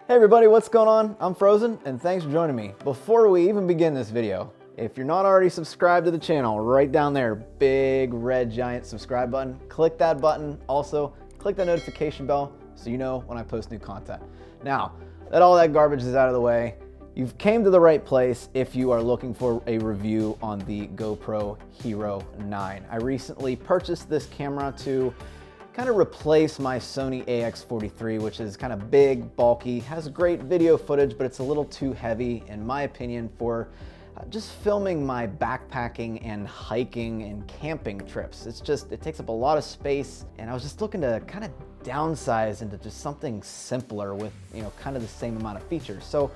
Hey everybody, what's going on? I'm Frozen and thanks for joining me. Before we even begin this video, if you're not already subscribed to the channel, right down there, big red giant subscribe button, click that button. Also, click the notification bell so you know when I post new content. Now, that all that garbage is out of the way, you've came to the right place if you are looking for a review on the GoPro Hero 9. I recently purchased this camera to kind of replace my Sony AX43, which is kind of big, bulky, has great video footage, but it's a little too heavy, in my opinion, for just filming my backpacking and hiking and camping trips. It takes up a lot of space, and I was just looking to kind of downsize into just something simpler with, kind of the same amount of features. So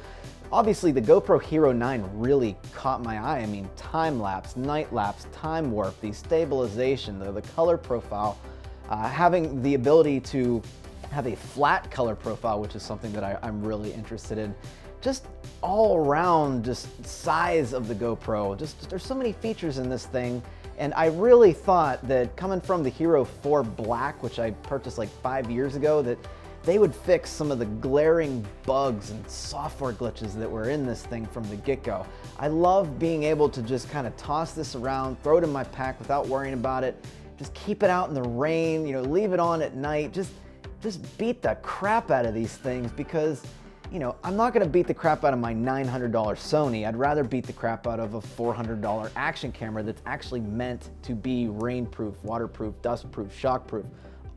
obviously the GoPro Hero 9 really caught my eye. I mean, time lapse, night lapse, time warp, the stabilization, the color profile, having the ability to have a flat color profile, which is something that I'm really interested in. Just all around, just size of the GoPro. There's so many features in this thing. And I really thought that coming from the Hero 4 Black, which I purchased like 5 years ago, that they would fix some of the glaring bugs and software glitches that were in this thing from the get-go. I love being able to just kind of toss this around, throw it in my pack without worrying about it. Just keep it out in the rain, leave it on at night. Just beat the crap out of these things because, I'm not gonna beat the crap out of my $900 Sony. I'd rather beat the crap out of a $400 action camera that's actually meant to be rainproof, waterproof, dustproof, shockproof,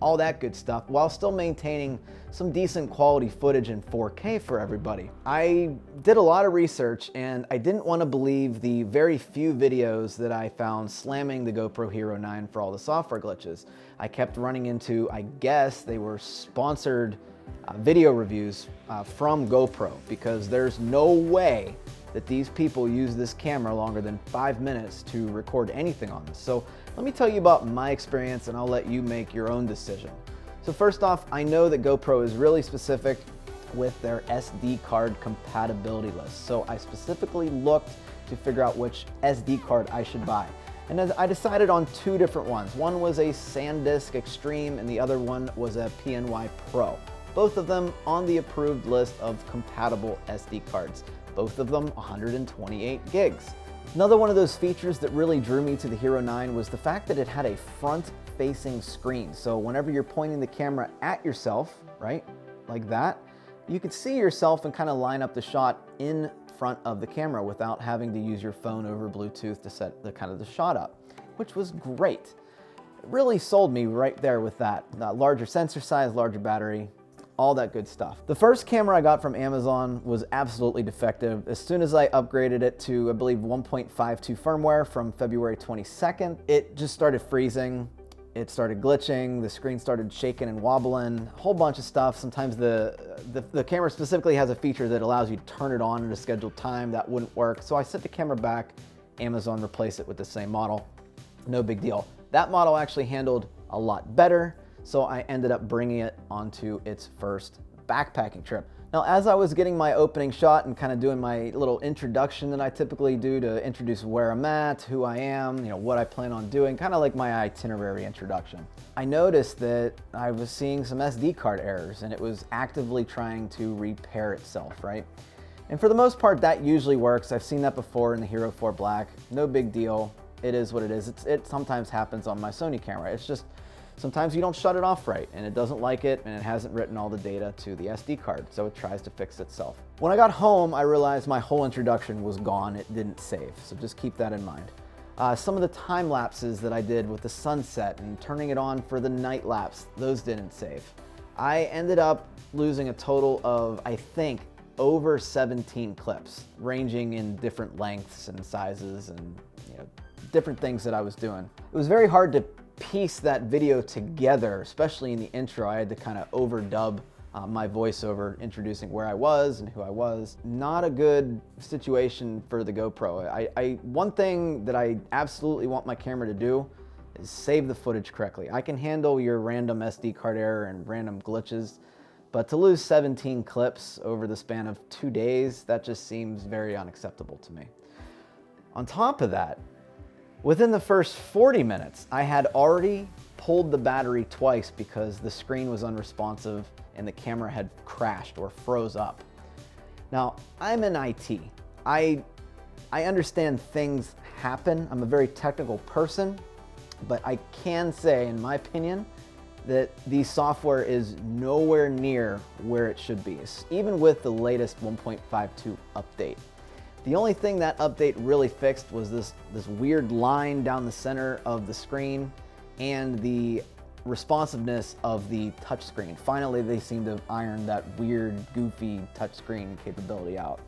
all that good stuff, while still maintaining some decent quality footage in 4K for everybody. I did a lot of research and I didn't want to believe the very few videos that I found slamming the GoPro Hero 9 for all the software glitches. I kept running into, I guess they were sponsored video reviews from GoPro, because there's no way that these people use this camera longer than 5 minutes to record anything on this. So let me tell you about my experience and I'll let you make your own decision. So first off, I know that GoPro is really specific with their SD card compatibility list. So I specifically looked to figure out which SD card I should buy. And I decided on two different ones. One was a SanDisk Extreme and the other one was a PNY Pro. Both of them on the approved list of compatible SD cards. Both of them 128 gigs. Another one of those features that really drew me to the Hero 9 was the fact that it had a front-facing screen. So whenever you're pointing the camera at yourself, right, like that, you could see yourself and kind of line up the shot in front of the camera without having to use your phone over Bluetooth to set the shot up, which was great. It really sold me right there with that. Larger sensor size, larger battery, all that good stuff. The first camera I got from Amazon was absolutely defective. As soon as I upgraded it to, I believe, 1.52 firmware from February 22nd, it just started freezing. It started glitching, the screen started shaking and wobbling, a whole bunch of stuff. Sometimes the camera specifically has a feature that allows you to turn it on at a scheduled time. That wouldn't work. So I sent the camera back, Amazon replaced it with the same model. No big deal. That model actually handled a lot better. So I ended up bringing it onto its first backpacking trip. Now, as I was getting my opening shot and kind of doing my little introduction that I typically do to introduce where I'm at, who I am, what I plan on doing, kind of like my itinerary introduction, I noticed that I was seeing some SD card errors and it was actively trying to repair itself, right? And for the most part, that usually works. I've seen that before in the Hero 4 Black. No big deal. It is what it is. It sometimes happens on my Sony camera. It's just, sometimes you don't shut it off right and it doesn't like it and it hasn't written all the data to the SD card, so it tries to fix itself. When I got home, I realized my whole introduction was gone. It didn't save, so just keep that in mind. Some of the time lapses that I did with the sunset and turning it on for the night lapse, those didn't save. I ended up losing a total of, I think, over 17 clips, ranging in different lengths and sizes and different things that I was doing. It was very hard to piece that video together, especially in the intro. I had to kind of overdub my voiceover introducing where I was and who I was. Not a good situation for the GoPro. One thing that I absolutely want my camera to do is save the footage correctly. I can handle your random SD card error and random glitches, but to lose 17 clips over the span of 2 days, that just seems very unacceptable to me. On top of that, within the first 40 minutes, I had already pulled the battery twice because the screen was unresponsive and the camera had crashed or froze up. Now, I'm in IT. I understand things happen. I'm a very technical person, but I can say, in my opinion, that the software is nowhere near where it should be, even with the latest 1.52 update. The only thing that update really fixed was this weird line down the center of the screen and the responsiveness of the touchscreen. Finally, they seem to have ironed that weird, goofy touchscreen capability out.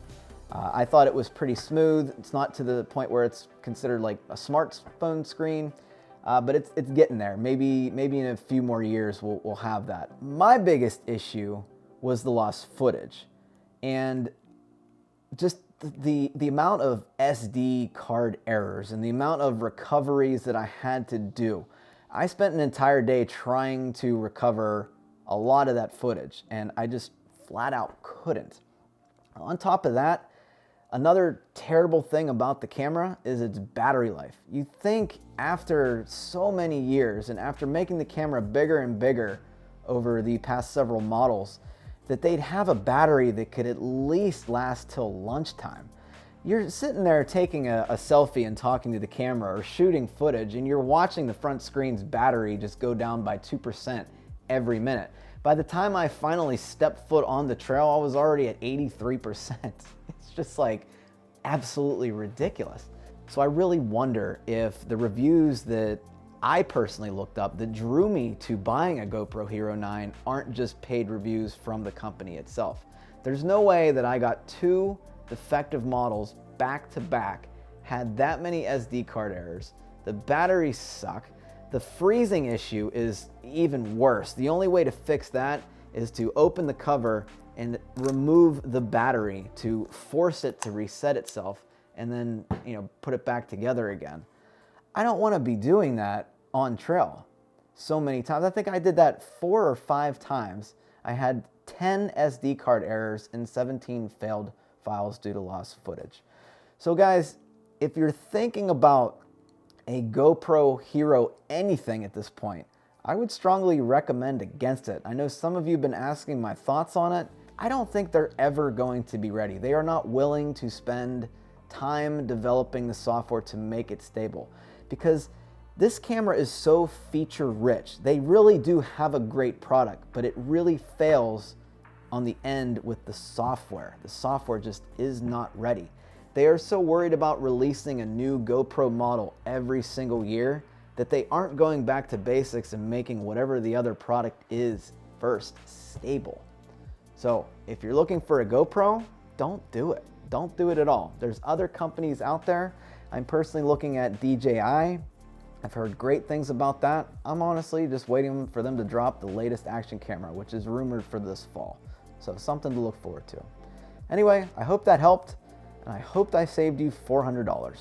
I thought it was pretty smooth. It's not to the point where it's considered like a smartphone screen, but it's getting there. Maybe in a few more years we'll have that. My biggest issue was the lost footage, and just the amount of SD card errors and the amount of recoveries that I had to do. I spent an entire day trying to recover a lot of that footage, and I just flat out couldn't. On top of that, another terrible thing about the camera is its battery life. You think after so many years and after making the camera bigger and bigger over the past several models, that they'd have a battery that could at least last till lunchtime. You're sitting there taking a selfie and talking to the camera or shooting footage, and you're watching the front screen's battery just go down by 2% every minute. By the time I finally stepped foot on the trail, I was already at 83%. It's just like absolutely ridiculous. So I really wonder if the reviews that I personally looked up that drew me to buying a GoPro Hero 9 aren't just paid reviews from the company itself. There's no way that I got two Defective models back to back, had that many SD card errors, the batteries suck, the freezing issue is even worse. The only way to fix that is to open the cover and remove the battery to force it to reset itself and then, put it back together again. I don't want to be doing that on trail so many times. I think I did that 4 or 5 times. I had 10 SD card errors and 17 failed files due to lost footage. So guys, if you're thinking about a GoPro Hero anything at this point, I would strongly recommend against it. I know some of you have been asking my thoughts on it. I don't think they're ever going to be ready. They are not willing to spend time developing the software to make it stable, because this camera is so feature rich. They really do have a great product, but it really fails on the end with the software. The software just is not ready. They are so worried about releasing a new GoPro model every single year that they aren't going back to basics and making whatever the other product is first stable. So if you're looking for a GoPro, don't do it. Don't do it at all. There's other companies out there. I'm personally looking at DJI. I've heard great things about that. I'm honestly just waiting for them to drop the latest action camera, which is rumored for this fall. So something to look forward to. Anyway, I hope that helped, and I hope I saved you $400.